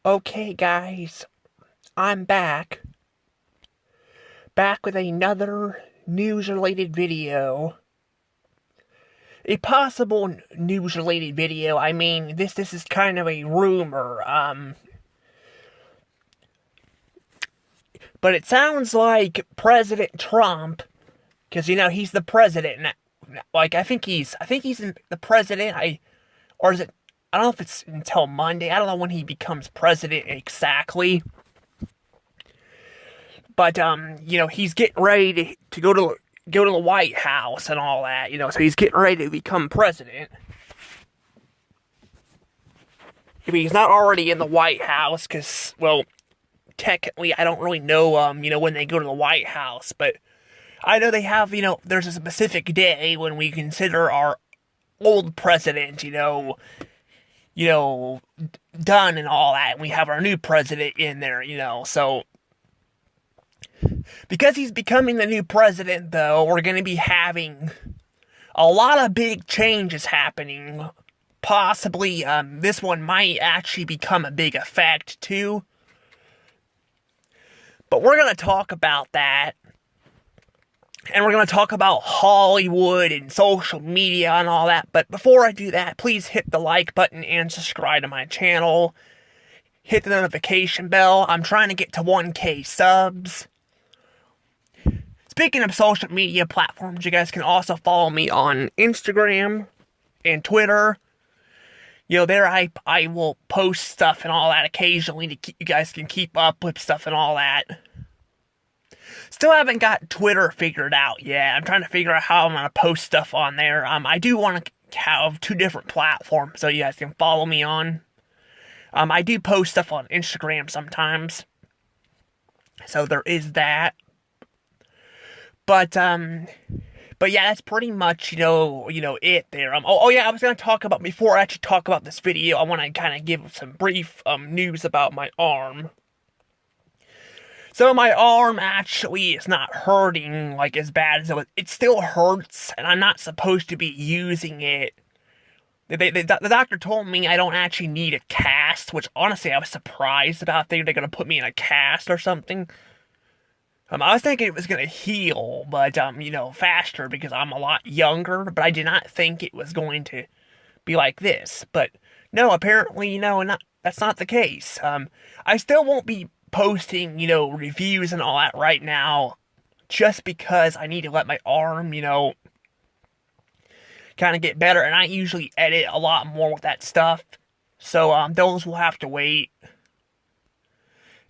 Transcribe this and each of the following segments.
Okay, guys, I'm back. Back with another news-related video. A possible news-related video. I mean, this is kind of a rumor. But it sounds like President Trump, because he's the president. Like I think he's the president. Or is it? I don't know if it's until Monday. I don't know when he becomes president exactly. But he's getting ready to go to the White House and all that. So he's getting ready to become president. If he's not already in the White House, because technically I don't really know when they go to the White House, but I know they have there's a specific day when we consider our old president done and all that, and we have our new president in there, so because he's becoming the new president, though, we're going to be having a lot of big changes happening. Possibly, this one might actually become a big effect, too. But we're going to talk about that. And we're going to talk about Hollywood and social media and all that. But before I do that, please hit the like button and subscribe to my channel. Hit the notification bell. I'm trying to get to 1K subs. Speaking of social media platforms, you guys can also follow me on Instagram and Twitter. There I will post stuff and all that occasionally to you guys can keep up with stuff and all that. Still haven't got Twitter figured out yet. I'm trying to figure out how I'm going to post stuff on there. I do want to have 2 different platforms so you guys can follow me on. I do post stuff on Instagram sometimes. So there is that. But yeah, that's pretty much, it there. Oh yeah, I was going to talk about, before I actually talk about this video, I want to kind of give some brief, news about my arm. So my arm actually is not hurting, like, as bad as it was. It still hurts, and I'm not supposed to be using it. The doctor told me I don't actually need a cast, which, honestly, I was surprised about. They're going to put me in a cast or something. I was thinking it was going to heal, but, faster because I'm a lot younger, but I did not think it was going to be like this. But, no, apparently, that's not the case. I still won't be posting, reviews and all that right now, just because I need to let my arm, kind of get better, and I usually edit a lot more with that stuff, so, those will have to wait.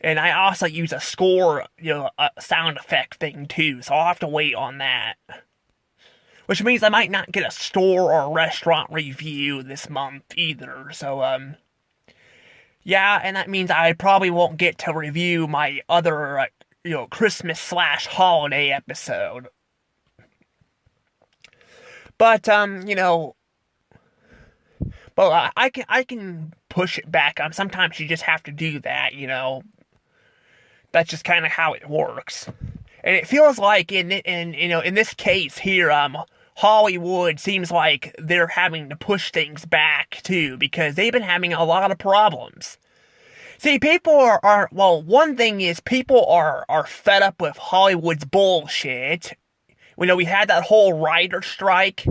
And I also use a score, a sound effect thing too, so I'll have to wait on that. Which means I might not get a store or a restaurant review this month either, so, yeah, and that means I probably won't get to review my other, Christmas/holiday episode. But, but I can push it back. Sometimes you just have to do that, That's just kind of how it works. And it feels like in this case here, Hollywood seems like they're having to push things back too, because they've been having a lot of problems. See, people are one thing is people are fed up with Hollywood's bullshit. We had that whole writer strike.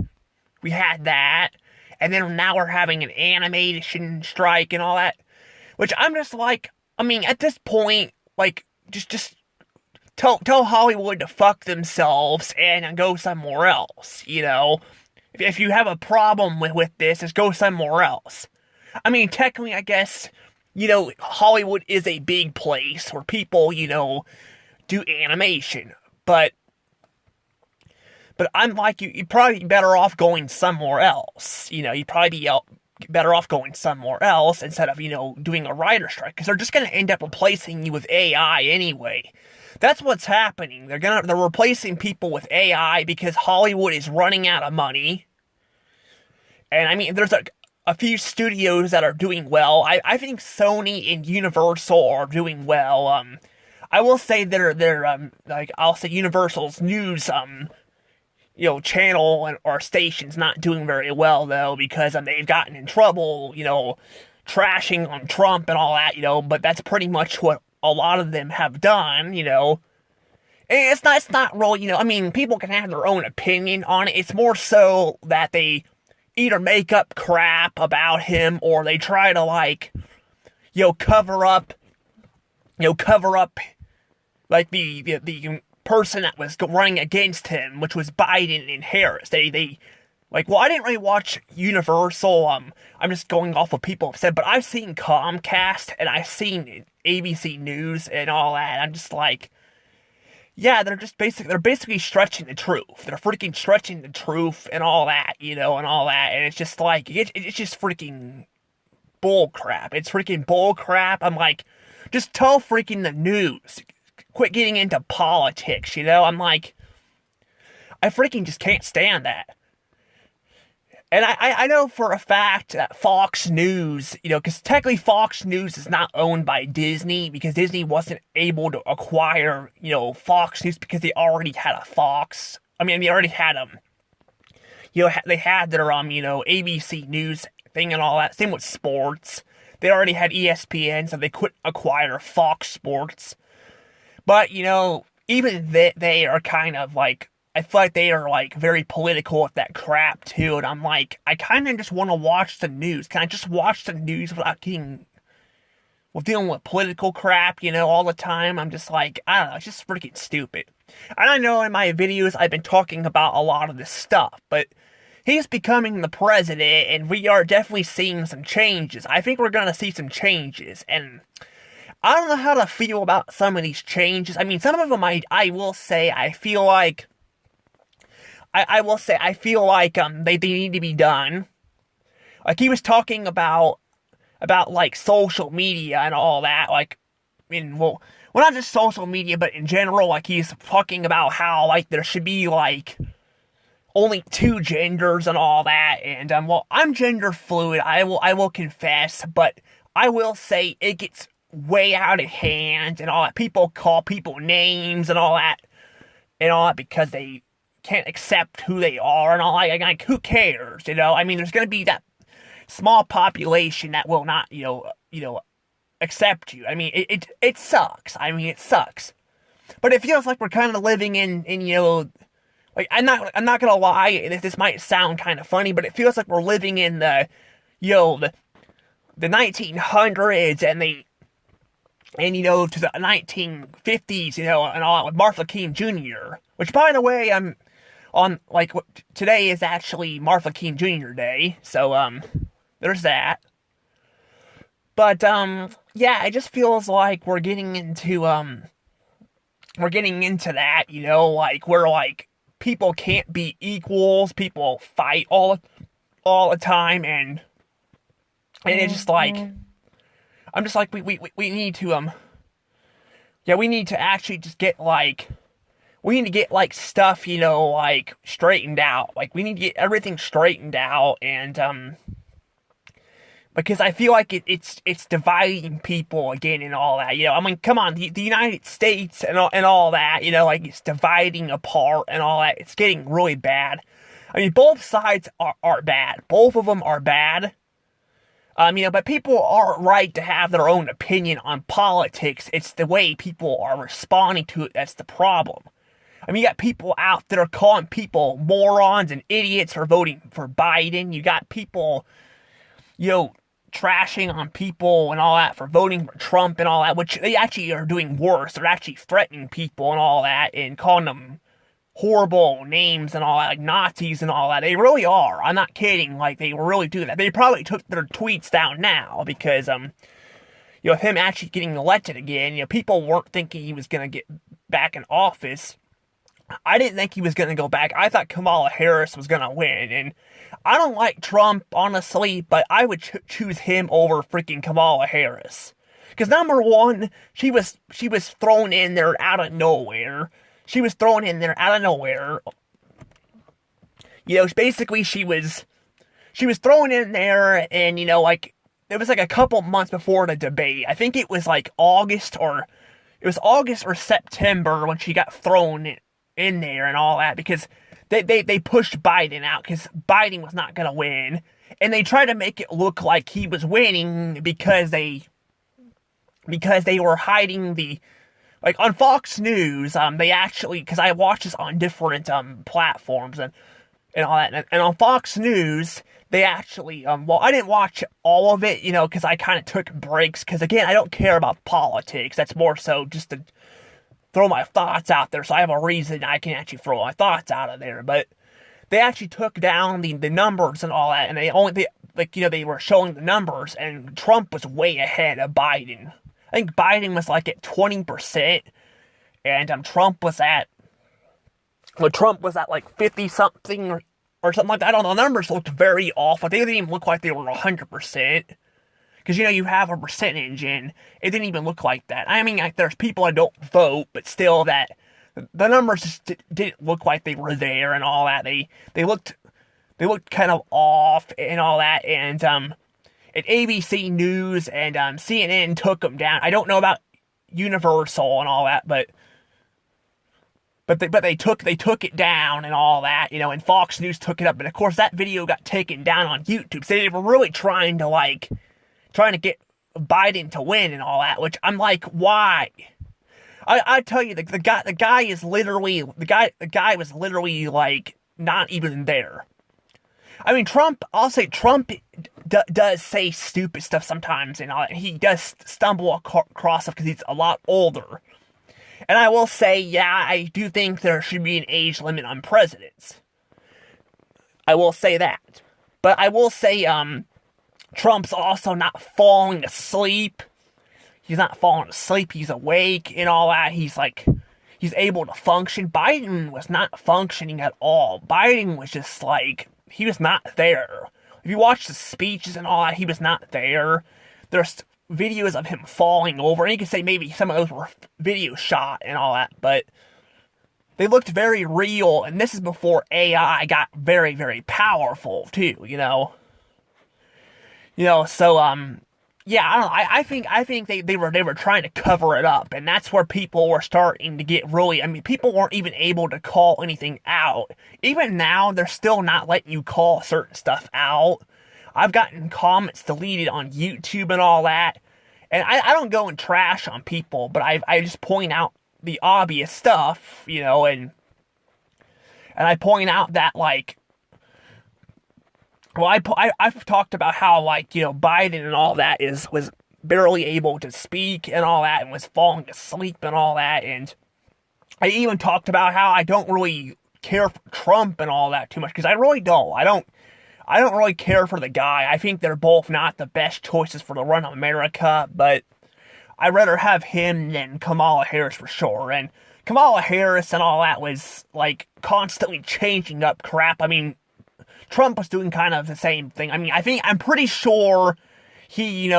We had that. And then now we're having an animation strike and all that. Which I'm just like, at this point, like, just tell Hollywood to fuck themselves and go somewhere else, If you have a problem with this, just go somewhere else. Technically, I guess, Hollywood is a big place where people, do animation. But I'm like, you'd probably be better off going somewhere else. You'd probably be better off going somewhere else instead of, doing a writer strike. Because they're just going to end up replacing you with AI anyway. That's what's happening. They're replacing people with AI because Hollywood is running out of money. And there's a few studios that are doing well. I think Sony and Universal are doing well. I will say they're I'll say Universal's news channel or station's not doing very well, though, because they've gotten in trouble, trashing on Trump and all that, but that's pretty much what a lot of them have done, And it's not really, I mean, people can have their own opinion on it. It's more so that they either make up crap about him or they try to, like, cover up, like, the person that was running against him, which was Biden and Harris. They like, well, I didn't really watch Universal, I'm just going off what people have said, but I've seen Comcast, and I've seen ABC News and all that, I'm just like, yeah, they're basically stretching the truth. They're freaking stretching the truth and all that, and all that, and it's just like, it's just freaking bull crap. It's freaking bull crap. I'm like, just tell freaking the news. Quit getting into politics, I'm like, I freaking just can't stand that. And I know for a fact that Fox News, because technically Fox News is not owned by Disney, because Disney wasn't able to acquire, Fox News because they already had a Fox. I mean, they already had they had their, ABC News thing and all that. Same with sports. They already had ESPN, so they couldn't acquire Fox Sports. But, even they are kind of like, I feel like they are, like, very political with that crap, too, and I'm like, I kind of just want to watch the news. Can I just watch the news without dealing with political crap, all the time? I'm just like, I don't know, it's just freaking stupid. And I know in my videos I've been talking about a lot of this stuff, but he's becoming the president, and we are definitely seeing some changes. I think we're going to see some changes, and I don't know how to feel about some of these changes. I mean, some of them I will say, I feel like they need to be done. Like, he was talking about like, social media and all that, like, I mean, well, not just social media, but in general, like, he's talking about how, like, there should be, like, only 2 genders and all that, and, well, I'm gender fluid, I will confess, but I will say it gets way out of hand and all that. People call people names and all that, because they can't accept who they are and all that. Like, who cares, I mean, there's gonna be that small population that will not, accept you. I mean, it sucks. I mean, it sucks. But it feels like we're kind of living in like, I'm not gonna lie, this might sound kind of funny, but it feels like we're living in the 1900s and to the 1950s, and all that, with Martha King Jr., which, by the way, today is actually Martha King Jr. Day, so, there's that. But, yeah, it just feels like we're getting into that, like, where, like, people can't be equals, people fight all the time, and it's just like, I'm just like, we need to, we need to actually just get, like, we need to get, like, stuff, like, straightened out. Like, we need to get everything straightened out, and, because I feel like it's dividing people again and all that, I mean, come on, the United States and all that, like, it's dividing apart and all that. It's getting really bad. I mean, both sides are bad. Both of them are bad. But people are right to have their own opinion on politics. It's the way people are responding to it that's the problem. I mean, you got people out there calling people morons and idiots for voting for Biden. You got people, trashing on people and all that for voting for Trump and all that, which they actually are doing worse. They're actually threatening people and all that and calling them horrible names and all that, like Nazis and all that. They really are. I'm not kidding. Like, they really do that. They probably took their tweets down now because, with him actually getting elected again, people weren't thinking he was going to get back in office. I didn't think he was going to go back. I thought Kamala Harris was going to win, and I don't like Trump, honestly, but I would choose him over freaking Kamala Harris. Because, number one, she was thrown in there out of nowhere. Basically, she was thrown in there, and, like, it was like a couple months before the debate. I think it was like August or September when she got thrown in there and all that, because they pushed Biden out because Biden was not going to win. and they tried to make it look like he was winning because they were hiding the, like, on Fox News, they actually, because I watch this on different platforms and all that, and on Fox News, they actually, well, I didn't watch all of it, because I kind of took breaks, because again, I don't care about politics. That's more so just to throw my thoughts out there, so I have a reason I can actually throw my thoughts out of there. But they actually took down the numbers and all that, and they were showing the numbers, and Trump was way ahead of Biden. I think Biden was like at 20%, and Trump was at like 50 something or something like that. I don't know. The numbers looked very off. They didn't even look like they were 100%. Because, you have a percentage, and it didn't even look like that. I mean, there's people that don't vote, but still, that the numbers just didn't look like they were there and all that. They looked kind of off and all that, and ABC News and CNN took them down. I don't know about Universal and all that, but they took it down and all that, and Fox News took it up. And of course, that video got taken down on YouTube. So they were really trying to get Biden to win and all that, which I'm like, why? I tell you, the guy was literally like not even there. I mean, I'll say Trump does say stupid stuff sometimes and all that. He does stumble across stuff because he's a lot older. And I will say, yeah, I do think there should be an age limit on presidents. I will say that. But I will say, Trump's also not falling asleep. He's not falling asleep. He's awake and all that. He's able to function. Biden was not functioning at all. Biden was just like, he was not there. If you watch the speeches and all that, he was not there. There's videos of him falling over. And you can say maybe some of those were video shot and all that, but they looked very real. And this is before AI got very, very powerful too, So, yeah, I don't know. I think they were trying to cover it up, and that's where people were starting to get really. I mean, people weren't even able to call anything out. Even now, they're still not letting you call certain stuff out. I've gotten comments deleted on YouTube and all that, and I don't go and trash on people, but I just point out the obvious stuff, and I point out that, like, well, I've talked about how, like, Biden and all that was barely able to speak and all that, and was falling asleep and all that, and I even talked about how I don't really care for Trump and all that too much, because I really don't. I don't really care for the guy. I think they're both not the best choices for the run of America, but I'd rather have him than Kamala Harris for sure, and Kamala Harris and all that was, like, constantly changing up crap. I mean, Trump was doing kind of the same thing. I mean, I'm pretty sure he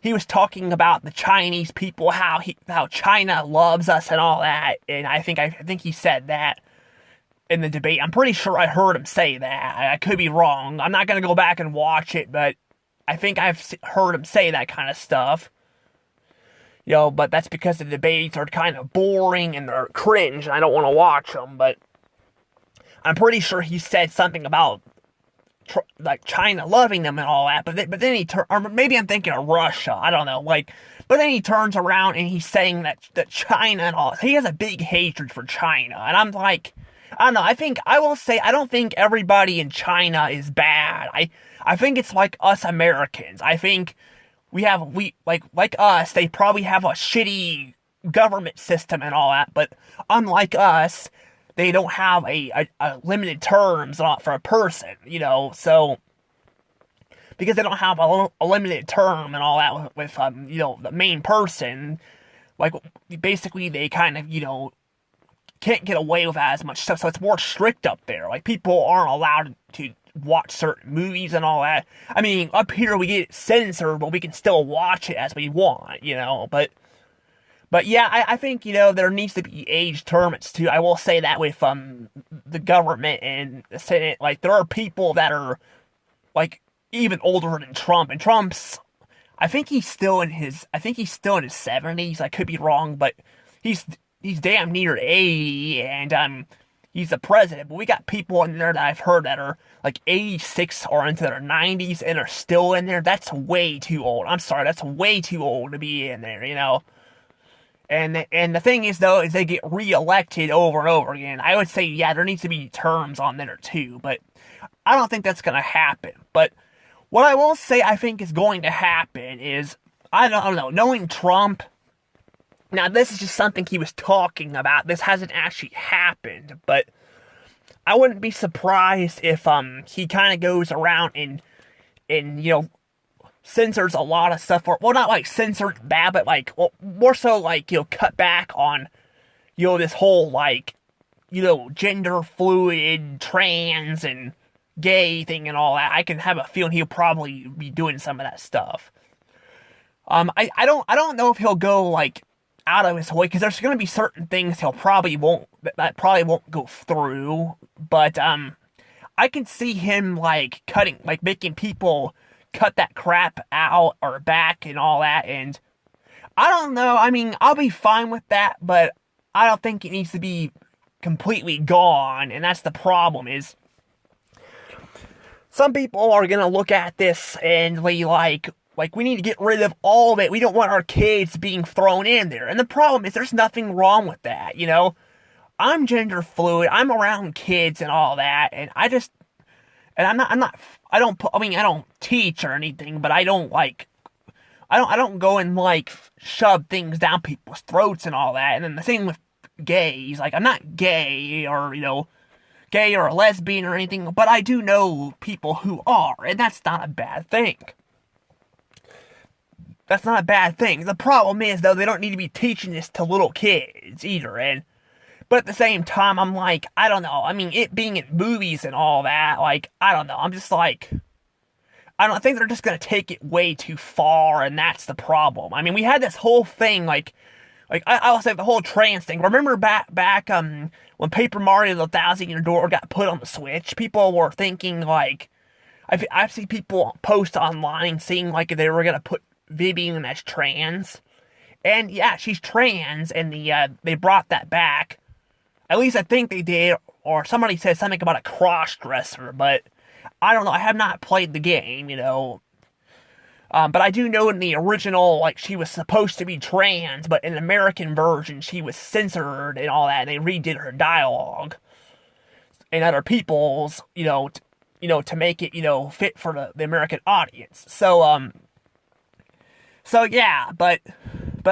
was talking about the Chinese people, how China loves us and all that, and I think he said that in the debate. I'm pretty sure I heard him say that. I could be wrong. I'm not going to go back and watch it, but I think I've heard him say that kind of stuff. But that's because the debates are kind of boring and they're cringe, and I don't want to watch them, but I'm pretty sure he said something about, like, China loving them and all that, but then or maybe I'm thinking of Russia, I don't know, but then he turns around and he's saying that China and all, he has a big hatred for China, and I'm like, I don't know, I don't think everybody in China is bad. I think it's like us Americans. I think like us, they probably have a shitty government system and all that, but unlike us, they don't have a limited terms for a person, so, because they don't have a limited term and all that with the main person, like, basically they kind of, can't get away with as much stuff, so it's more strict up there. Like, people aren't allowed to watch certain movies and all that. I mean, up here we get it censored, but we can still watch it as we want, But yeah, I think, there needs to be age terms too. I will say that with the government and the Senate, like, there are people that are, like, even older than Trump, and Trump's, I think he's still in his 70s. I could be wrong, but he's damn near 80, and he's the president, but we got people in there that I've heard that are like 86 or into their 90s and are still in there. That's way too old. I'm sorry, that's way too old to be in there, you know. And the thing is, though, is they get reelected over and over again. I would say, yeah, there needs to be terms on there too, but I don't think that's going to happen. But what I will say I think is going to happen is, I don't know, knowing Trump, now this is just something he was talking about. This hasn't actually happened, but I wouldn't be surprised if he kind of goes around and you know, censors a lot of stuff, or, well, not like censored bad, but like, well, more so like, you know, cut back on, you know, this whole like, you know, gender fluid, trans, and gay thing and all that. I can have a feeling he'll probably be doing some of that stuff. I don't know if he'll go like out of his way, because there's going to be certain things that probably won't go through, but I can see him like making people cut that crap out or back and all that, and I don't know, I mean, I'll be fine with that, but I don't think it needs to be completely gone, and that's the problem. Is some people are gonna look at this and be like we need to get rid of all of it. We don't want our kids being thrown in there, and the problem is there's nothing wrong with that, you know. I'm gender fluid, I'm around kids and all that, and I don't teach or anything, but I don't go and like shove things down people's throats and all that. And then the thing with gays, like, I'm not gay or, you know, gay or a lesbian or anything, but I do know people who are, and that's not a bad thing. That's not a bad thing. The problem is, though, they don't need to be teaching this to little kids either, but at the same time, I'm like, I don't know. I mean, it being in movies and all that, like, I don't know. I'm just like, I think they're just going to take it way too far, and that's the problem. I mean, we had this whole thing, like I'll say the whole trans thing. Remember back when Paper Mario the Thousand Year Door got put on the Switch? People were thinking, like, I've seen people post online saying, like, they were going to put Vivian as trans. And, yeah, she's trans, and they brought that back. At least I think they did, or somebody said something about a cross-dresser, but I don't know, I have not played the game, you know. But I do know in the original, like, she was supposed to be trans, but in the American version, she was censored and all that, and they redid her dialogue. And other people's, you know, to make it, you know, fit for the American audience. So yeah, but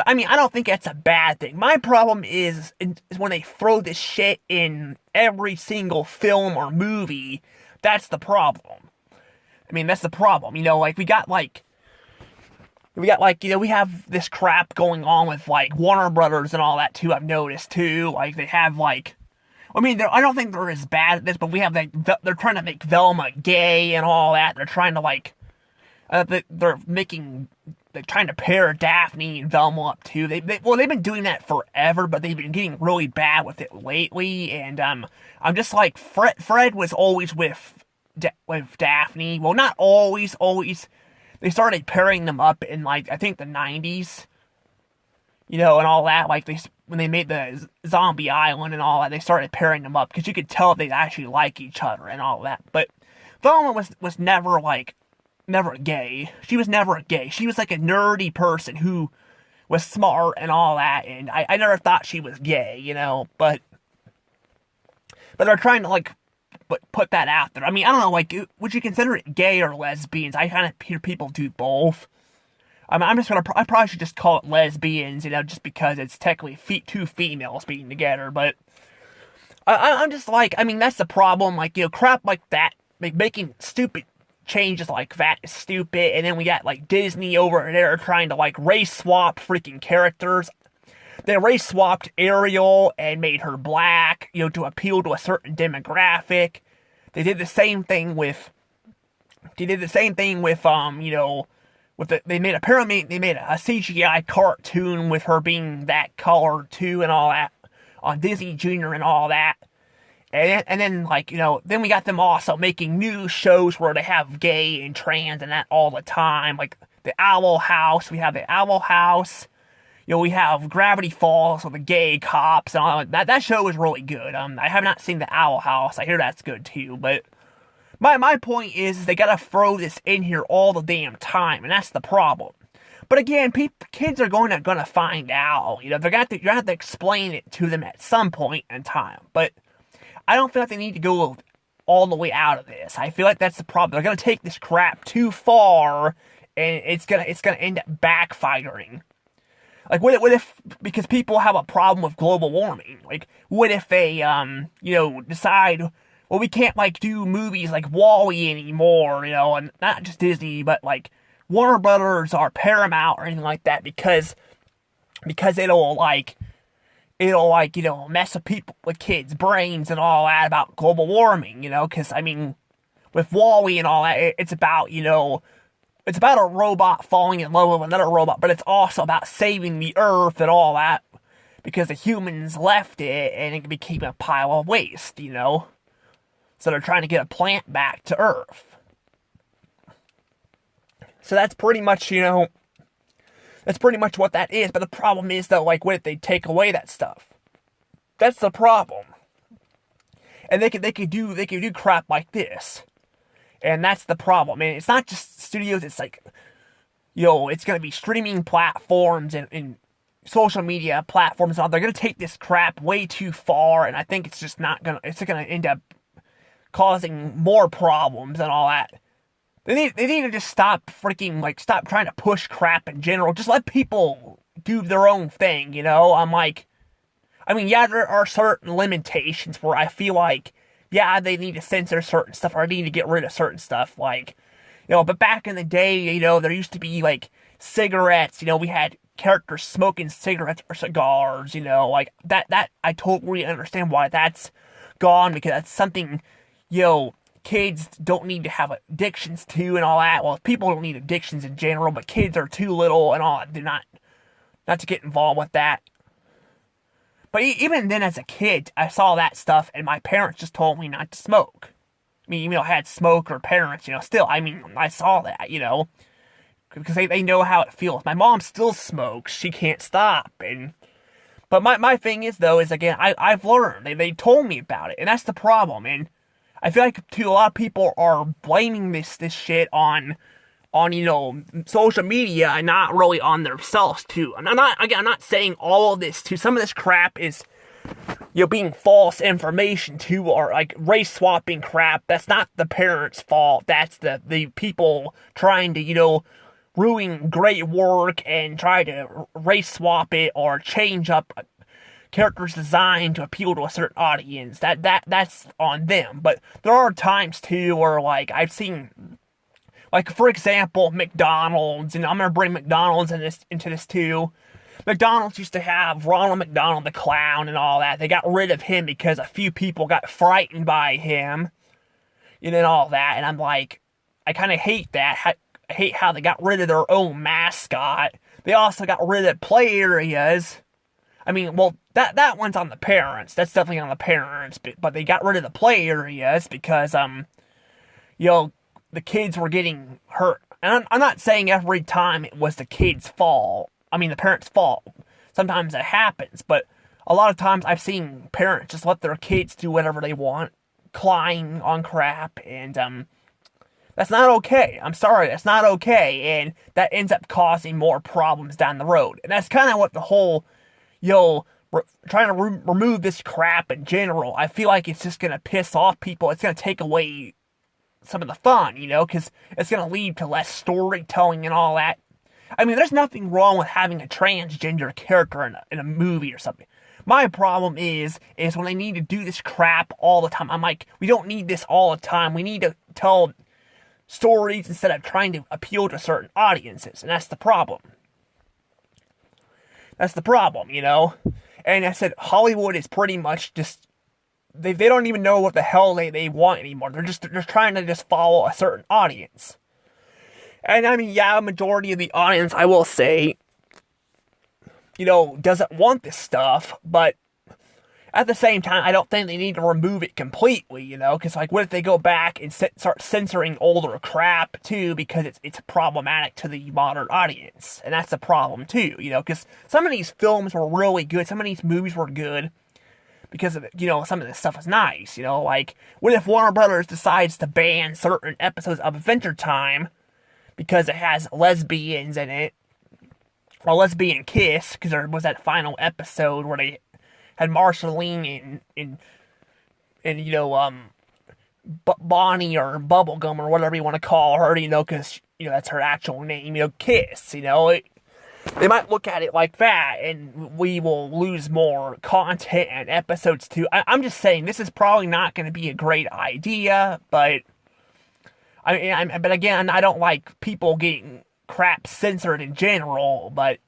I mean, I don't think that's a bad thing. My problem is when they throw this shit in every single film or movie. That's the problem. I mean, that's the problem. You know, like, we got, you know, we have this crap going on with, like, Warner Brothers and all that, too, I've noticed, too. Like, they have, like, I mean, I don't think they're as bad at this, but we have, like, they're trying to make Velma gay and all that. They're trying to, like, they're trying to pair Daphne and Velma up, too. They've been doing that forever, but they've been getting really bad with it lately, and, I'm just like, Fred was always with Daphne. Well, not always. They started pairing them up in, like, I think the 90s. You know, and all that. Like, when they made the Zombie Island and all that, they started pairing them up, because you could tell they actually like each other and all that. But Velma was never gay. She was never gay. She was, like, a nerdy person who was smart and all that, and I never thought she was gay, you know, but they're trying to, like, put that out there. I mean, I don't know, like, would you consider it gay or lesbians? I kind of hear people do both. I mean, I probably should just call it lesbians, you know, just because it's technically two females being together, but I'm just like, I mean, that's the problem, like, you know, crap like that, like, making stupid changes like that is stupid, and then we got, like, Disney over there trying to, like, race swap freaking characters. They race swapped Ariel and made her black, you know, to appeal to a certain demographic. They did the same thing with, you know, they made a CGI cartoon with her being that color too and all that on Disney Junior and all that. And then, like, you know, then we got them also making new shows where they have gay and trans and that all the time. Like, the Owl House, we have the Owl House. we have Gravity Falls with the gay cops and all that. That show is really good. I have not seen the Owl House. I hear that's good too. But my point is they gotta throw this in here all the damn time, and that's the problem. But again, kids are gonna find out. They're gonna have to explain it to them at some point in time. But I don't feel like they need to go all the way out of this. I feel like that's the problem. They're gonna take this crap too far, and it's gonna end up backfiring. Like, what if, because people have a problem with global warming, like, what if they, decide, well, we can't, like, do movies like Wall-E anymore, and not just Disney, but, like, Warner Brothers or Paramount or anything like that, because it'll mess with kids' brains and all that about global warming, because, I mean, with Wall-E and all that, it's about, it's about a robot falling in love with another robot, but it's also about saving the Earth and all that, because the humans left it, and it became a pile of waste, So they're trying to get a plant back to Earth. So that's pretty much, that's pretty much what that is, but the problem is, though, like, what if they take away that stuff? That's the problem. And they could do crap like this. And that's the problem. And it's not just studios, it's like, it's going to be streaming platforms and social media platforms and all. They're going to take this crap way too far, and I think it's just it's going to end up causing more problems and all that. They need to just stop trying to push crap in general. Just let people do their own thing, yeah, there are certain limitations where I feel like, yeah, they need to censor certain stuff, or they need to get rid of certain stuff, but back in the day, there used to be, cigarettes, we had characters smoking cigarettes or cigars, that I totally understand why that's gone, because that's something, kids don't need to have addictions to and all that. Well, people don't need addictions in general, but kids are too little and all that. They're not to get involved with that. But even then, as a kid, I saw that stuff, and my parents just told me not to smoke. I mean, I had smoker parents, still, I saw that, because they know how it feels. My mom still smokes. She can't stop. But my thing is, though, again, I've learned. They told me about it, and that's the problem. And I feel like, too, a lot of people are blaming this shit on social media and not really on themselves, too. And I'm not saying all of this, too. Some of this crap is, being false information, too, or, race swapping crap. That's not the parents' fault. That's the people trying to, ruin great work and try to race swap it or change up characters' design to appeal to a certain audience. That's on them. But there are times, too, where, I've seen, for example, McDonald's, and I'm going to bring McDonald's into this too. McDonald's used to have Ronald McDonald the Clown and all that. They got rid of him because a few people got frightened by him, and all that. And I'm like, I kind of hate that. I hate how they got rid of their own mascot. They also got rid of play areas. That one's on the parents. That's definitely on the parents. But they got rid of the play areas because, the kids were getting hurt. And I'm not saying every time it was the kid's fault. The parents' fault. Sometimes it happens. But a lot of times I've seen parents just let their kids do whatever they want. Climb on crap. And, that's not okay. I'm sorry, that's not okay. And that ends up causing more problems down the road. And that's kind of what the whole, trying to remove this crap in general. I feel like it's just going to piss off people. It's going to take away some of the fun, because it's going to lead to less storytelling and all that. There's nothing wrong with having a transgender character in a movie or something. My problem is when they need to do this crap all the time. I'm like, we don't need this all the time. We need to tell stories instead of trying to appeal to certain audiences, and that's the problem. That's the problem, And I said, Hollywood is pretty much just, they don't even know what the hell they want anymore. They're trying to just follow a certain audience. And a majority of the audience, I will say, doesn't want this stuff, but At the same time, I don't think they need to remove it completely, you know, because, like, what if they go back and start censoring older crap, too, because it's problematic to the modern audience, and that's the problem, too, you know, because some of these films were really good, some of these movies were good, because of, you know, some of this stuff is nice, you know, like, what if Warner Brothers decides to ban certain episodes of Adventure Time because it has lesbians in it, or lesbian kiss, because there was that final episode where they had Marceline and you know, Bonnie or Bubblegum or whatever you want to call her, you know, because, you know, that's her actual name, you know, Kiss, you know, they might look at it like that, and we will lose more content and episodes too. I'm just saying, this is probably not going to be a great idea, but, but again, I don't like people getting crap censored in general, but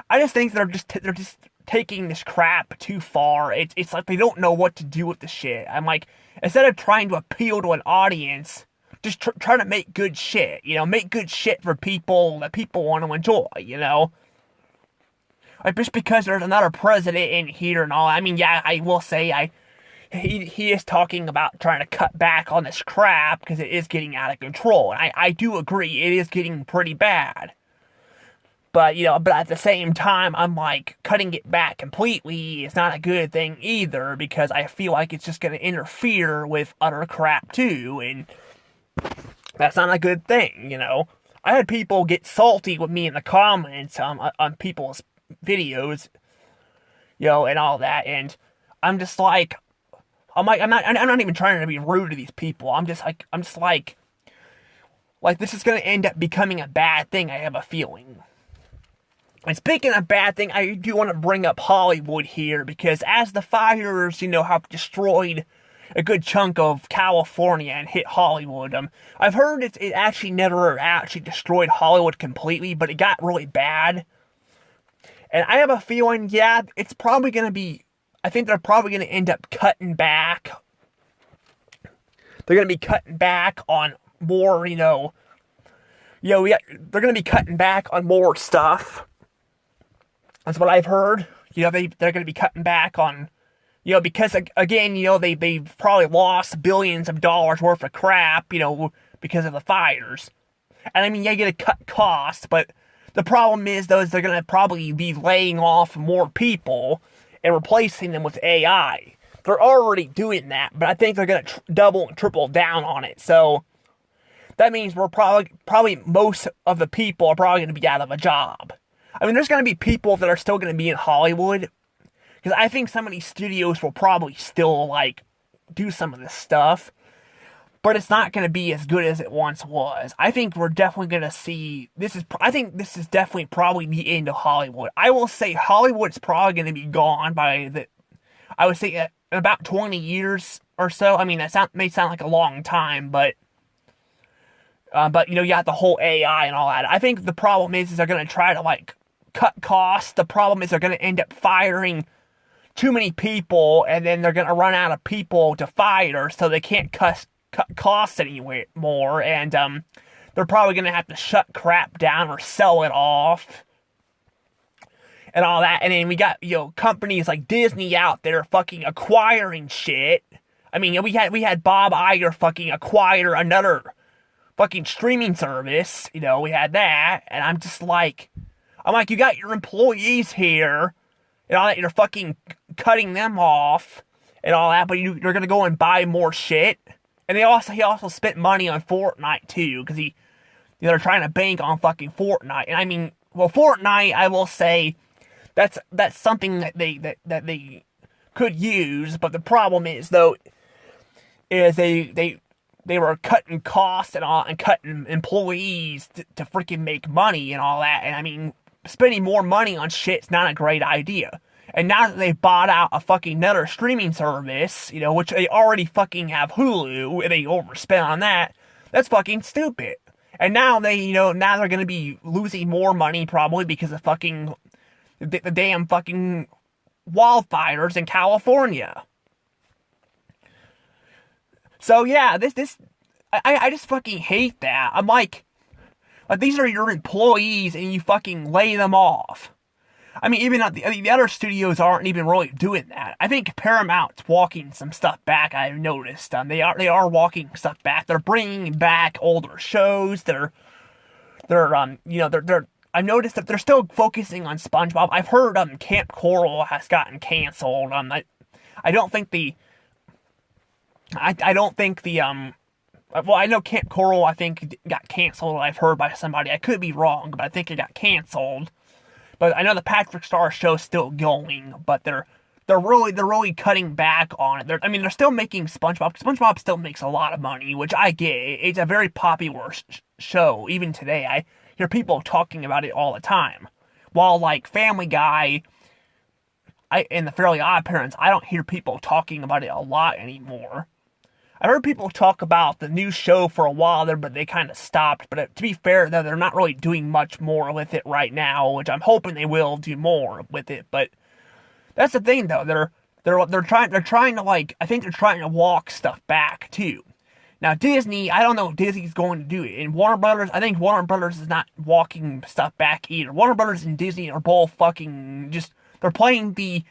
I just think they're just taking this crap too far. It's like they don't know what to do with the shit. I'm like, instead of trying to appeal to an audience, just try to make good shit, you know, make good shit for people that people want to enjoy, you know. Like, just because there's another president in here and all, I mean, yeah, I will say, he is talking about trying to cut back on this crap because it is getting out of control. And I do agree, it is getting pretty bad. But, you know, but at the same time, I'm like, cutting it back completely is not a good thing either, because I feel like it's just going to interfere with other crap too, and that's not a good thing, you know. I had people get salty with me in the comments on people's videos, you know, and all that, and I'm just like, I'm not even trying to be rude to these people. I'm just like, this is going to end up becoming a bad thing, I have a feeling. And speaking of bad thing, I do want to bring up Hollywood here, because as the fires, you know, have destroyed a good chunk of California and hit Hollywood, I've heard it actually never actually destroyed Hollywood completely, but it got really bad. And I have a feeling, yeah, it's probably going to be, I think they're probably going to end up cutting back. They're going to be cutting back on more, they're going to be cutting back on more stuff. That's what I've heard. They're going to be cutting back on, because, again, they've probably lost billions of dollars worth of crap, because of the fires. And, I mean, yeah, you got to cut costs, but the problem is, though, is they're going to probably be laying off more people and replacing them with AI. They're already doing that, but I think they're going to double and triple down on it. So that means we're probably most of the people are probably going to be out of a job. I mean, there's going to be people that are still going to be in Hollywood, because I think some of these studios will probably still, do some of this stuff, but it's not going to be as good as it once was. I think we're definitely going to see, I think this is definitely probably the end of Hollywood. I will say Hollywood's probably going to be gone I would say in about 20 years or so. I mean, that may sound like a long time, but you got the whole AI and all that. I think the problem is they're going to try to, cut costs. The problem is they're going to end up firing too many people, and then they're going to run out of people to fire, so they can't cut costs anymore, and they're probably going to have to shut crap down or sell it off and all that. And then we got, companies like Disney out there fucking acquiring shit. I mean, we had Bob Iger fucking acquire another fucking streaming service. We had that, and I'm like, you got your employees here and all that, you're fucking cutting them off and all that, but you're going to go and buy more shit. And he also spent money on Fortnite too, because they're trying to bank on fucking Fortnite. And I mean, well, Fortnite, I will say, that's something that they could use, but the problem is, though, is they were cutting costs and all, and cutting employees to freaking make money and all that. And I mean, spending more money on shit's not a great idea. And now that they bought out a fucking another streaming service, which they already fucking have Hulu, and they overspent on that, that's fucking stupid. And now now they're gonna be losing more money probably because of fucking the damn fucking wildfires in California. So yeah, I just fucking hate that. I'm like, these are your employees and you fucking lay them off. I mean, even the other studios aren't even really doing that. I think Paramount's walking some stuff back. I've noticed. They are walking stuff back. They're bringing back older shows. They're I've noticed that they're still focusing on SpongeBob. I've heard Camp Coral has gotten canceled. I don't think the I don't think the well, I know Camp Coral, I think, got canceled. I've heard by somebody. I could be wrong, but I think it got canceled. But I know the Patrick Star show's still going, but they're really cutting back on it. They're still making SpongeBob. SpongeBob still makes a lot of money, which I get. It's a very popular show. Even today, I hear people talking about it all the time. While like Family Guy, and the Fairly Odd Parents, I don't hear people talking about it a lot anymore. I heard people talk about the new show for a while there, but they kind of stopped. But to be fair, though, they're not really doing much more with it right now, which I'm hoping they will do more with it. But that's the thing, though. They're trying to, like, I think they're trying to walk stuff back too. Now Disney, I don't know if Disney's going to do it. And Warner Brothers, I think Warner Brothers is not walking stuff back either. Warner Brothers and Disney are both fucking they're playing the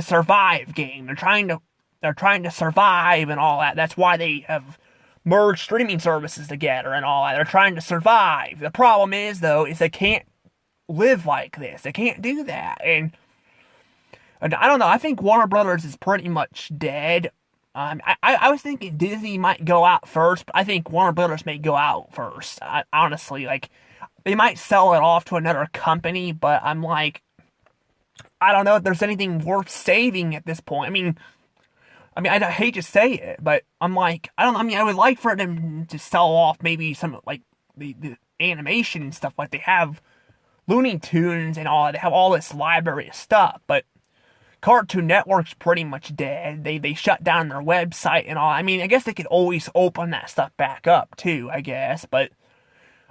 survive game. They're trying to survive and all that. That's why they have merged streaming services together and all that. They're trying to survive. The problem is, though, is they can't live like this. They can't do that. And I don't know. I think Warner Brothers is pretty much dead. I was thinking Disney might go out first, but I think Warner Brothers may go out first. Honestly, like, they might sell it off to another company, but I'm like, I don't know if there's anything worth saving at this point. I mean, I hate to say it, but I'm like, I don't know. I mean, I would like for them to sell off maybe some, like, the animation and stuff. Like, they have Looney Tunes and all that. They have all this library of stuff, but Cartoon Network's pretty much dead. They shut down their website and all. I mean, I guess they could always open that stuff back up, too, I guess, but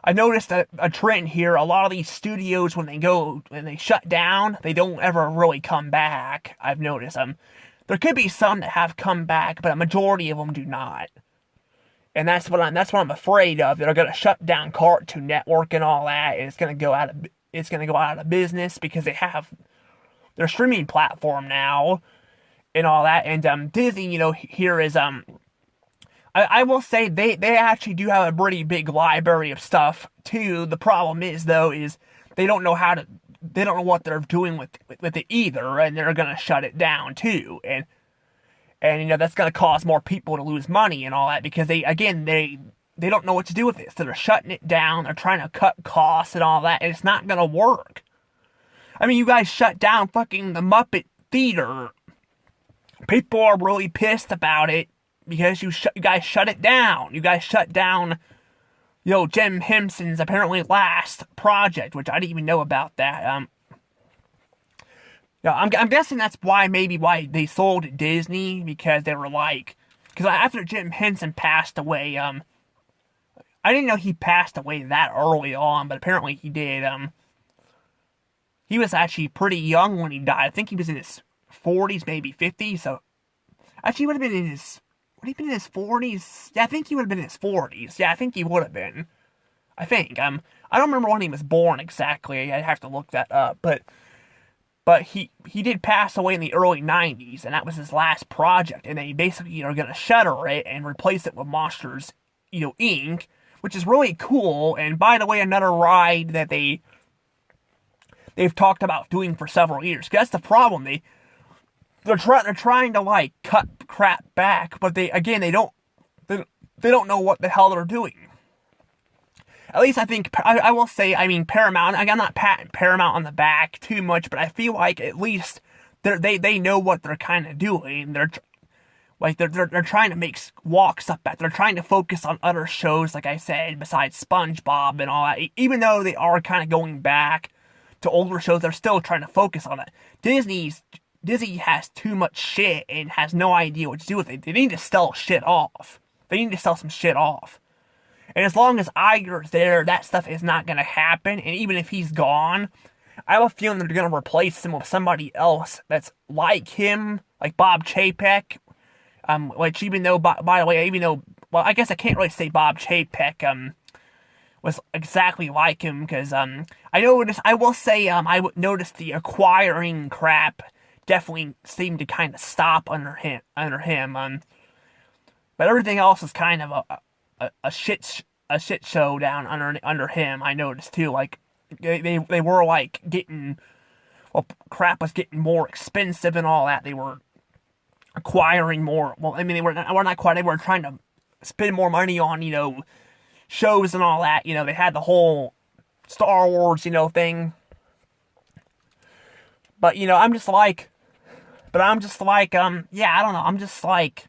I noticed a trend here. A lot of these studios, when they shut down, they don't ever really come back. I've noticed there could be some that have come back, but a majority of them do not. And that's what I'm afraid of. They're gonna shut down Cartoon Network and all that, and it's gonna go out of business because they have their streaming platform now and all that. And Disney, here is I will say they actually do have a pretty big library of stuff too. The problem is, though, is they don't know what they're doing with it either, and they're gonna shut it down too. And that's gonna cause more people to lose money and all that because they don't know what to do with it. So they're shutting it down, they're trying to cut costs and all that, and it's not gonna work. I mean, you guys shut down fucking the Muppet Theater. People are really pissed about it because you guys shut it down. You guys shut down, Jim Henson's apparently last project, which I didn't even know about that. I'm guessing that's why they sold to Disney, because they were like, because after Jim Henson passed away, I didn't know he passed away that early on, but apparently he did. He was actually pretty young when he died. I think he was in his 40s, maybe 50s. So actually, he would have been in his 40s? Yeah, I think he would have been in his 40s. Yeah, I think he would have been. I think. I don't remember when he was born exactly. I'd have to look that up. But he did pass away in the early 90s, and that was his last project. And they basically are going to shutter it and replace it with Monsters, Inc., which is really cool. And by the way, another ride that they've talked about doing for several years. That's the problem. They're trying to, like, cut crap back, but they don't know what the hell they're doing. At least I think, I will say, I mean, Paramount, I'm not patting Paramount on the back too much, but I feel like at least they know what they're kind of doing. They're trying to walk stuff back. They're trying to focus on other shows, like I said, besides SpongeBob and all that. Even though they are kind of going back to older shows, they're still trying to focus on it. Disney has too much shit and has no idea what to do with it. They need to sell shit off. They need to sell some shit off. And as long as Iger's there, that stuff is not going to happen. And even if he's gone, I have a feeling they're going to replace him with somebody else that's like him, like Bob Chapek. Which even though, by the way, well, I guess I can't really say Bob Chapek. was exactly like him, because I will say noticed the acquiring crap definitely seemed to kind of stop under him. But everything else was kind of a shit show down under him. I noticed too. Like they were like getting, well, crap was getting more expensive and all that. They were acquiring more. Well, I mean, they were not quite. They were trying to spend more money on, shows and all that. They had the whole Star Wars, thing. But yeah, I don't know. I'm just like,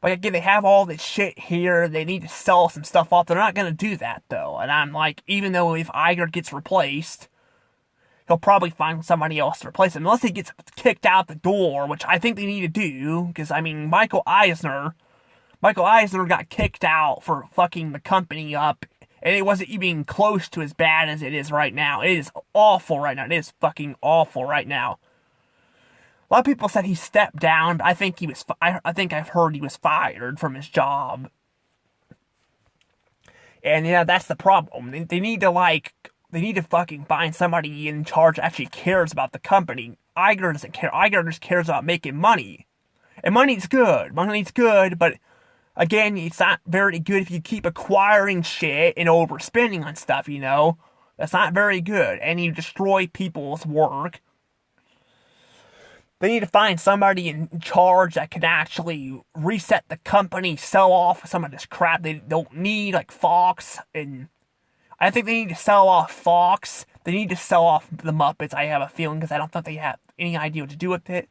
again, they have all this shit here. They need to sell some stuff off. They're not gonna do that though. And I'm like, even though if Iger gets replaced, he'll probably find somebody else to replace him, unless he gets kicked out the door, which I think they need to do. Because I mean, Michael Eisner got kicked out for fucking the company up, and it wasn't even close to as bad as it is right now. It is awful right now. It is fucking awful right now. A lot of people said he stepped down, but I think I've heard he was fired from his job. And yeah, that's the problem. They need to fucking find somebody in charge that actually cares about the company. Iger doesn't care. Iger just cares about making money. And money's good. Money's good, but again, it's not very good if you keep acquiring shit and overspending on stuff, That's not very good. And you destroy people's work. They need to find somebody in charge that can actually reset the company, sell off some of this crap they don't need, like Fox. And I think they need to sell off Fox. They need to sell off the Muppets, I have a feeling, because I don't think they have any idea what to do with it.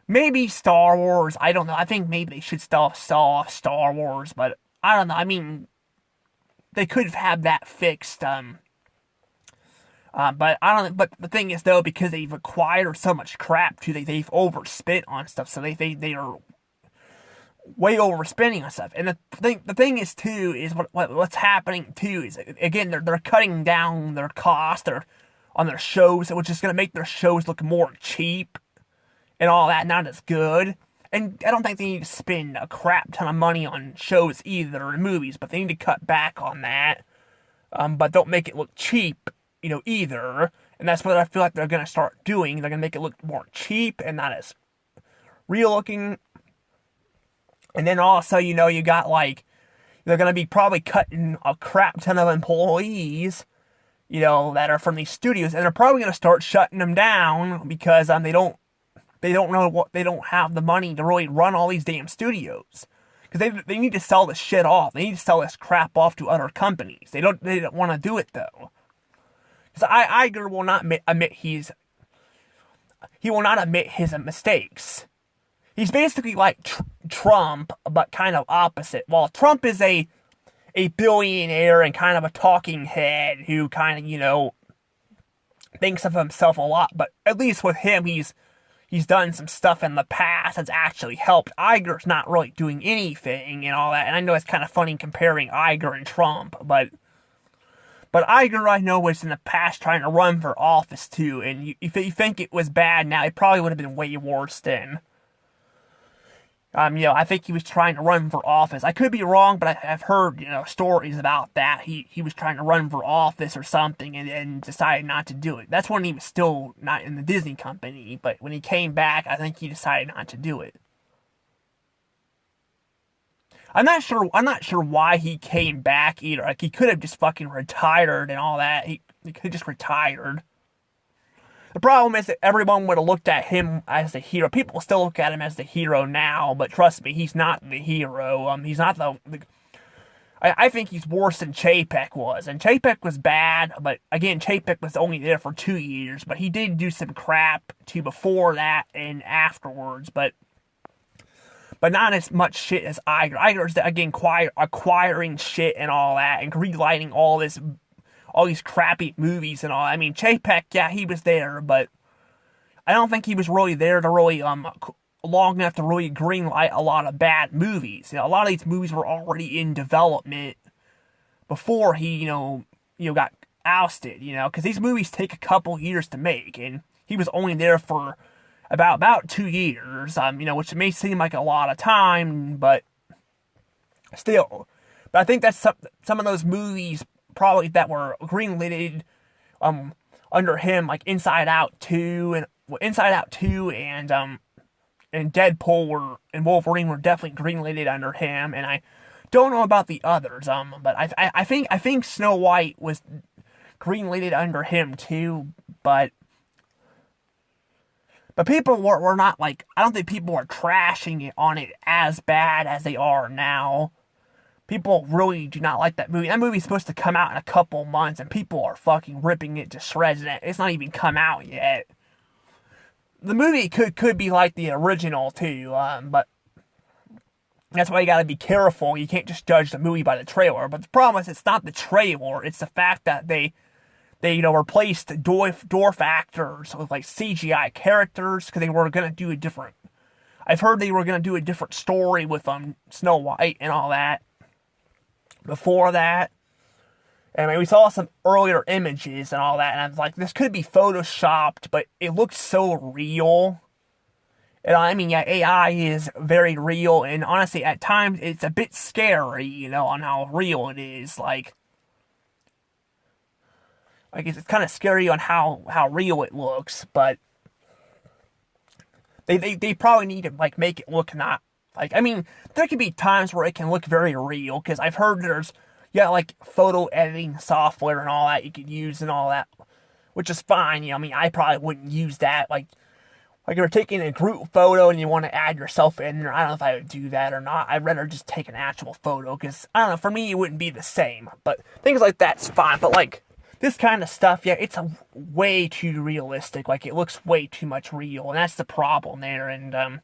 Maybe Star Wars, I don't know. I think maybe they should sell off Star Wars, but I don't know. I mean, they could have had that fixed. But I don't. But the thing is, though, because they've acquired so much crap too, they've overspent on stuff. So they are way overspending on stuff. And the thing is too is what's happening too is, again, they're cutting down their cost on their shows, which is going to make their shows look more cheap and all that, not as good. And I don't think they need to spend a crap ton of money on shows either, or movies, but they need to cut back on that. But don't make it look cheap, either. And that's what I feel like they're going to start doing. They're going to make it look more cheap and not as real looking. And then also, you got they're going to be probably cutting a crap ton of employees, that are from these studios. And they're probably going to start shutting them down because they don't have the money to really run all these damn studios. Because they need to sell this shit off. They need to sell this crap off to other companies. They don't want to do it though. Because Iger will not admit his mistakes. He's basically like Trump, but kind of opposite. While Trump is a billionaire and kind of a talking head who kind of, thinks of himself a lot, but at least with him, he's done some stuff in the past that's actually helped. Iger's not really doing anything and all that. And I know it's kind of funny comparing Iger and Trump, but Iger, I know, was in the past trying to run for office too. And if you think it was bad now, it probably would have been way worse then. I think he was trying to run for office. I could be wrong, but I've heard, stories about that. He was trying to run for office or something and decided not to do it. That's when he was still not in the Disney company, but when he came back, I think he decided not to do it. I'm not sure why he came back either. Like, he could have just fucking retired and all that. He could have just retired. The problem is that everyone would have looked at him as the hero. People still look at him as the hero now, but trust me, he's not the hero. He's not I think he's worse than Chapek was. And Chapek was bad, but again, Chapek was only there for 2 years. But he did do some crap too before that and afterwards. But not as much shit as Iger. Iger's, again, acquiring shit and all that, and relighting all these crappy movies and all. I mean, Chapek, yeah, he was there, but I don't think he was really there to really, long enough to really greenlight a lot of bad movies. A lot of these movies were already in development before he, got ousted, because these movies take a couple years to make, and he was only there for about 2 years, which may seem like a lot of time, but still. But I think that's some of those movies probably that were greenlit under him, like Inside Out 2 and Deadpool and Wolverine were definitely greenlit under him, and I don't know about the others, but I think Snow White was greenlit under him too, but people were not like, I don't think people were trashing it on it as bad as they are now. People really do not like that movie. That movie's supposed to come out in a couple months, and people are fucking ripping it to shreds, and it's not even come out yet. The movie could be like the original too, but that's why you gotta be careful. You can't just judge the movie by the trailer. But the problem is, it's not the trailer, it's the fact that they replaced dwarf actors with like CGI characters, because they were gonna do a different. I've heard they were gonna do a different story with Snow White and all that. Before that, I mean, we saw some earlier images and all that, and I was like, this could be photoshopped, but it looks so real. And I mean, yeah, AI is very real, and honestly, at times, it's a bit scary, on how real it is. Like it's kind of scary on how real it looks, but they probably need to, like, make it look not, like, I mean, there could be times where it can look very real, because I've heard there's, like, photo editing software and all that you could use and all that, which is fine, I mean, I probably wouldn't use that, like if you're taking a group photo and you want to add yourself in there, I don't know if I would do that or not. I'd rather just take an actual photo, because, I don't know, for me, it wouldn't be the same, but things like that's fine, but, like, this kind of stuff, yeah, it's way too realistic, like, it looks way too much real, and that's the problem there, and,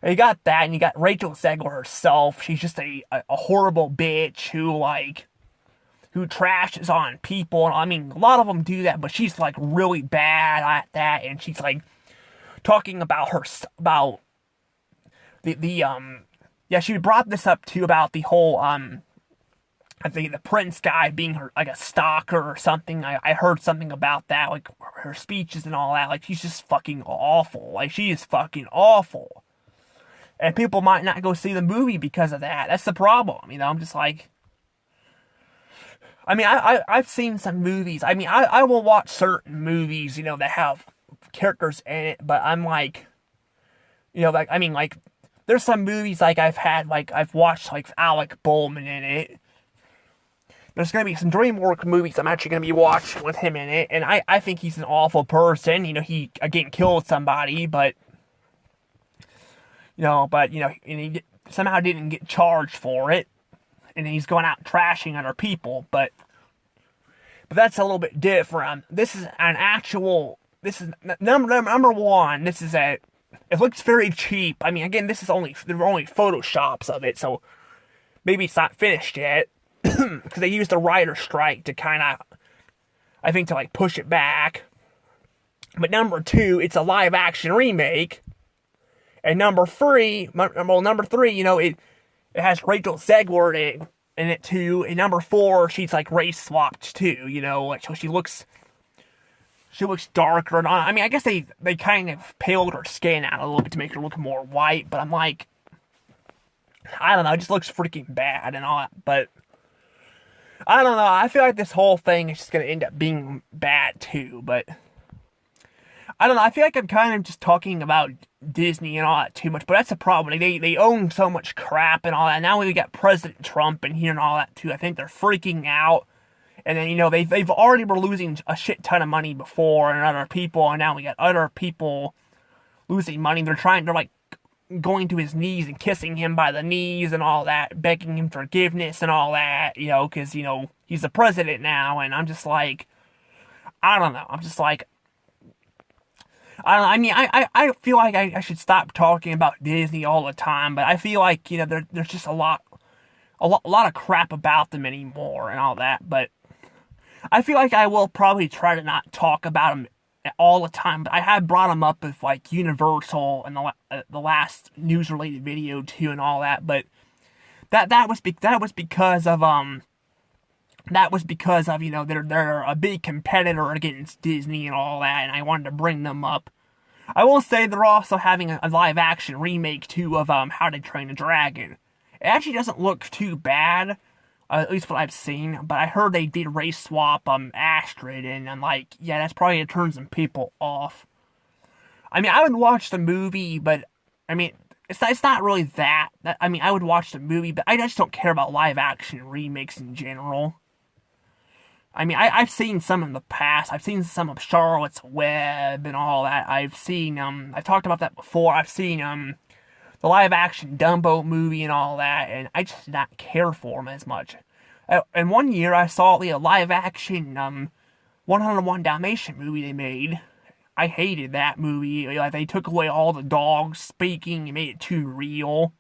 you got that, and you got Rachel Zegler herself. She's just a horrible bitch who trashes on people. And I mean, a lot of them do that, but she's, like, really bad at that. And she's, like, talking about she brought this up too, about the whole, I think the Prince guy being her, like, a stalker or something. I heard something about that, like, her speeches and all that. Like, she's just fucking awful. Like, she is fucking awful. And people might not go see the movie because of that. That's the problem, I'm just like, I mean, I've seen some movies. I mean, I will watch certain movies, that have characters in it, but I'm like, like, I mean, like, there's some movies, like, I've watched, like, Alec Baldwin in it. There's going to be some DreamWorks movies I'm actually going to be watching with him in it, and I think he's an awful person. He, again, killed somebody, but and he somehow didn't get charged for it, and he's going out trashing other people, but that's a little bit different. This is number one, it looks very cheap. I mean, again, there were only photoshops of it, so maybe it's not finished yet, because they used the writer's strike to kind of, I think, to, like, push it back. But number two, it's a live action remake. And number three, it has Rachel Zegler in it too. And number four, she's, like, race swapped too, like, so she looks darker. And I mean, I guess they kind of paled her skin out a little bit to make her look more white, but I'm like, I don't know, it just looks freaking bad and all that, but I don't know, I feel like this whole thing is just gonna end up being bad too, but I don't know, I feel like I'm kind of just talking about Disney and all that too much, but that's the problem. They own so much crap and all that. Now we got President Trump in here and all that too. I think they're freaking out. And then, they've already were losing a shit ton of money before and other people, and now we got other people losing money. They're like going to his knees and kissing him by the knees and all that, begging him forgiveness and all that, because, he's the president now, and I'm just like, I don't know. I'm just like, I don't know. I mean, I feel like I should stop talking about Disney all the time, but I feel like, there's just a lot of crap about them anymore and all that, but I feel like I will probably try to not talk about them all the time, but I have brought them up with, like, Universal and the last news-related video too and all that, but that was because of they're a big competitor against Disney and all that, and I wanted to bring them up. I will say they're also having a live-action remake too of How to Train a Dragon. It actually doesn't look too bad. at least what I've seen. But I heard they did race swap Astrid, and I'm like, yeah, that's probably gonna turn some people off. I mean, I would watch the movie, but I mean, it's not really that. I mean, I would watch the movie, but I just don't care about live action remakes in general. I mean, I've seen some in the past. I've seen some of Charlotte's Web and all that. I've seen I've talked about that before. I've seen the live action Dumbo movie and all that, and I just did not care for them as much. And one year I saw the live action 101 Dalmatian movie they made. I hated that movie. Like, they took away all the dogs speaking and made it too real.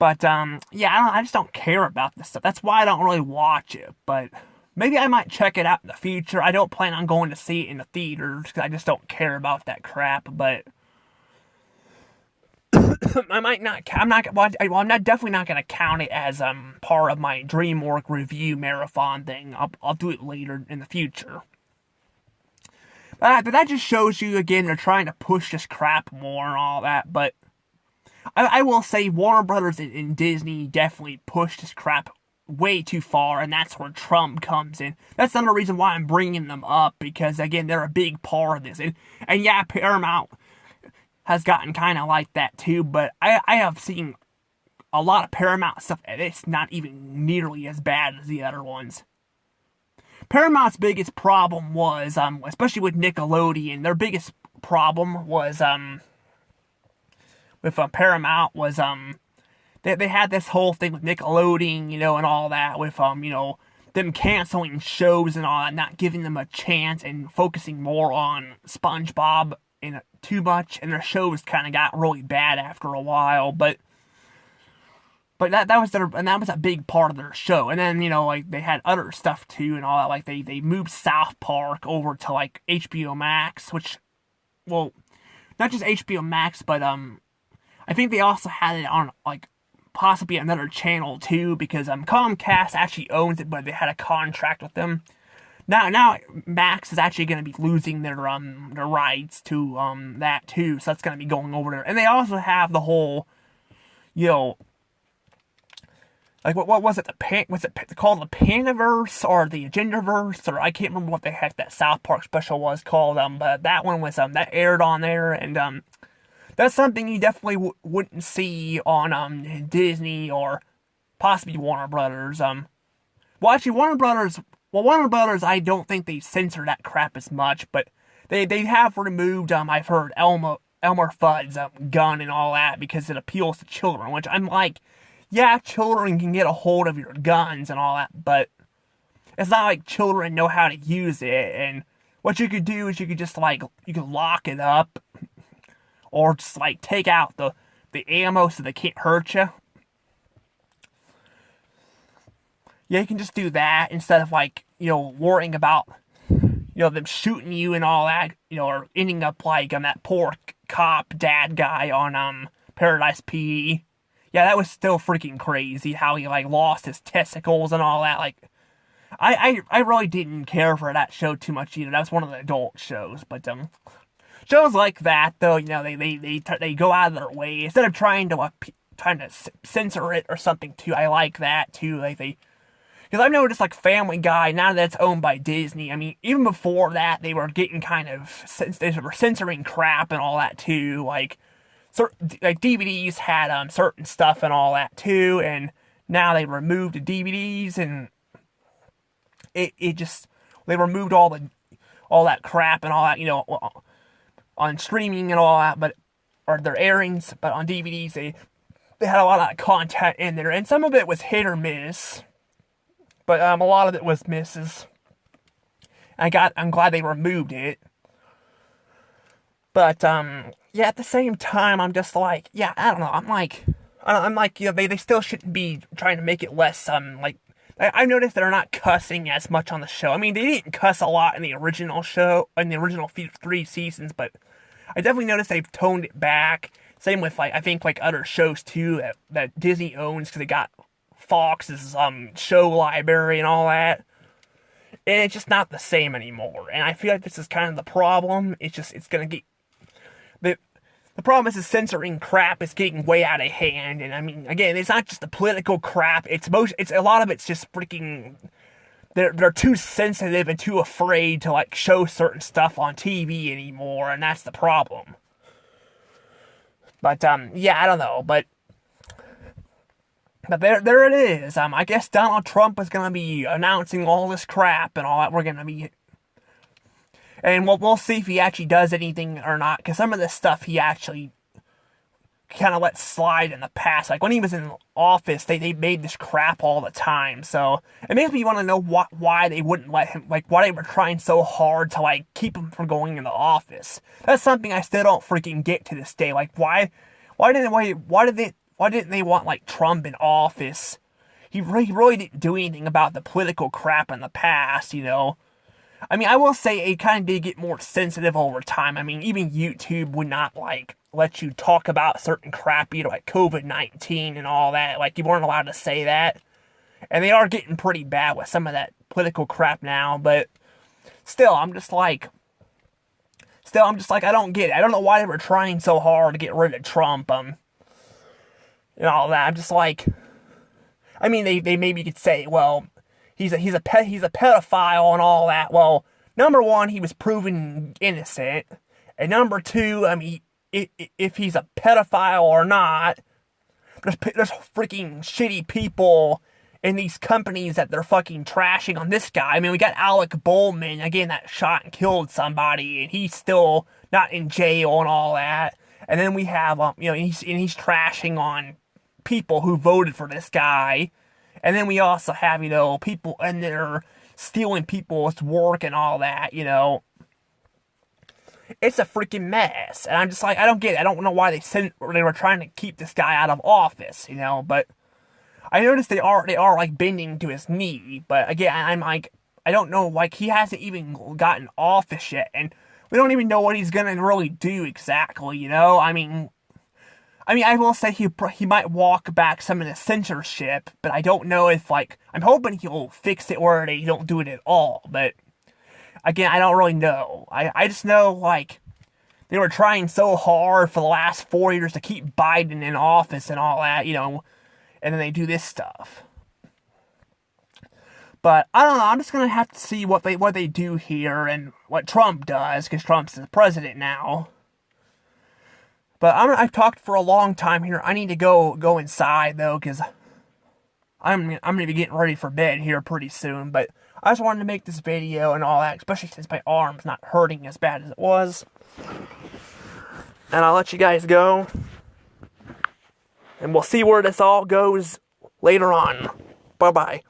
But yeah, I just don't care about this stuff. That's why I don't really watch it. But maybe I might check it out in the future. I don't plan on going to see it in the theaters because I just don't care about that crap. But I might not. I'm not. Well, I'm not definitely not going to count it as part of my DreamWorks review marathon thing. I'll do it later in the future. But that just shows you again they're trying to push this crap more and all that. But I will say Warner Brothers and Disney definitely pushed this crap way too far, and that's where Trump comes in. That's another reason why I'm bringing them up, because again they're a big part of this. And yeah, Paramount has gotten kind of like that too, but I have seen a lot of Paramount stuff, and it's not even nearly as bad as the other ones. Paramount's biggest problem was, especially with Nickelodeon, their biggest problem was, with Paramount was, they had this whole thing with Nickelodeon, and all that, with, them canceling shows and all that, not giving them a chance, and focusing more on SpongeBob and too much, and their shows kind of got really bad after a while, but that was a big part of their show. And then, like, they had other stuff too and all that. Like, they moved South Park over to, like, HBO Max, which, well, not just HBO Max, but, I think they also had it on, like, possibly another channel too, because, Comcast actually owns it, but they had a contract with them. Now Max is actually going to be losing their rights to, that too, so that's going to be going over there. And they also have the whole, like, what was it? Was it called the Paniverse or the Agendaverse? Or I can't remember what the heck that South Park special was called. But that one was that aired on there, and that's something you definitely wouldn't see on Disney or possibly Warner Brothers. Well, actually, Warner Brothers, I don't think they censor that crap as much, but they have removed I've heard Elmer Fudd's gun and all that because it appeals to children, which I'm like, yeah, children can get a hold of your guns and all that, but it's not like children know how to use it. And what you could do is you could just, like, you could lock it up, or just, like, take out the ammo so they can't hurt you. Yeah, you can just do that instead of, like, worrying about, them shooting you and all that, or ending up like that poor cop dad guy on Paradise PE. Yeah, that was still freaking crazy how he, like, lost his testicles and all that. Like, I really didn't care for that show too much either. That was one of the adult shows, but shows like that though, they go out of their way instead of trying to censor it or something too. I like that too. Like, because I've noticed, like, Family Guy, now that it's owned by Disney, I mean, even before that, they were getting they were censoring crap and all that too. Like DVDs had certain stuff and all that too, and now they removed the DVDs, and it just, they removed all that crap and all that, on streaming and all that, or their airings, but on DVDs they had a lot of content in there, and some of it was hit or miss, but a lot of it was misses. I'm glad they removed it. But yeah, at the same time, I'm just like, yeah, I don't know. I'm like, they still shouldn't be trying to make it less, like, I've noticed they're not cussing as much on the show. I mean, they didn't cuss a lot in the original show, in the original 3 seasons, but I definitely noticed they've toned it back. Same with, like, I think, like, other shows, too, that Disney owns, because they got Fox's, show library and all that. And it's just not the same anymore. And I feel like this is kind of the problem. It's gonna get, the problem is the censoring crap is getting way out of hand, and I mean, again, it's not just the political crap. It's a lot of it's just freaking. They're too sensitive and too afraid to like show certain stuff on TV anymore, and that's the problem. But yeah, I don't know, but there it is. I guess Donald Trump is gonna be announcing all this crap and all that. We're gonna be. And we'll see if he actually does anything or not, because some of this stuff he actually kind of let slide in the past. Like when he was in office, they made this crap all the time. So it makes me want to know why they wouldn't let him, like why they were trying so hard to like keep him from going into office. That's something I still don't freaking get to this day. Like why didn't they want like Trump in office? He really didn't do anything about the political crap in the past, you know. I mean, I will say it kind of did get more sensitive over time. I mean, even YouTube would not, like, let you talk about certain crap, you know, like COVID-19 and all that. Like, you weren't allowed to say that. And they are getting pretty bad with some of that political crap now. But still, I'm just like, I don't get it. I don't know why they were trying so hard to get rid of Trump, and all that. I'm just like, I mean, they maybe could say, well, he's a pedophile and all that. Well, number one, he was proven innocent, and number two, I mean, if he's a pedophile or not, there's freaking shitty people in these companies that they're fucking trashing on this guy. I mean, we got Alec Bowman again that shot and killed somebody, and he's still not in jail and all that. And then we have he's trashing on people who voted for this guy. And then we also have, people and they're stealing people's work and all that, It's a freaking mess. And I'm just like, I don't get it. I don't know why they were trying to keep this guy out of office, But I noticed they are like bending to his knee. But again, I'm like, I don't know, like he hasn't even gotten office yet. And we don't even know what he's going to really do exactly, I mean, I will say he might walk back some of the censorship, but I don't know if, I'm hoping he'll fix it where they don't do it at all, but, again, I don't really know. I just know, they were trying so hard for the last 4 years to keep Biden in office and all that, and then they do this stuff. But, I don't know, I'm just gonna have to see what they do here and what Trump does, because Trump's the president now. But I've talked for a long time here. I need to go inside, though, because I'm going to be getting ready for bed here pretty soon. But I just wanted to make this video and all that, especially since my arm's not hurting as bad as it was. And I'll let you guys go. And we'll see where this all goes later on. Bye-bye.